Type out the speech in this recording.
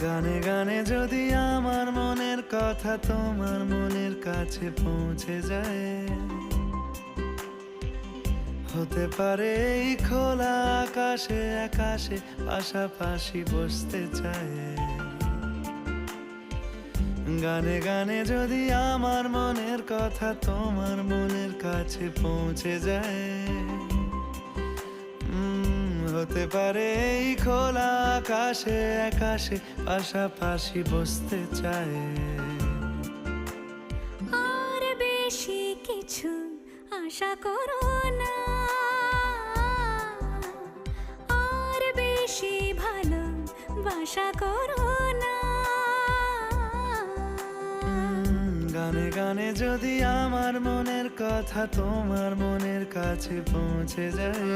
গানে গানে যদি আমার মনের কথা তোমার মনের কাছে পৌঁছে যায়, হতে পারে এই খোলা আকাশে আকাশে পাশাপাশি বসতে চায়। গানে গানে যদি আমার মনের কথা তোমার মনের কাছে পৌঁছে যায়, হতে পারে এই খোলা আকাশে আকাশে পাশাপাশি বসতে চায়। আর বেশি কিছু আশা করো না, আর বেশি ভালোবাসা করো না। গানে গানে যদি আমার মনের কথা তোমার মনের কাছে পৌঁছে যায়,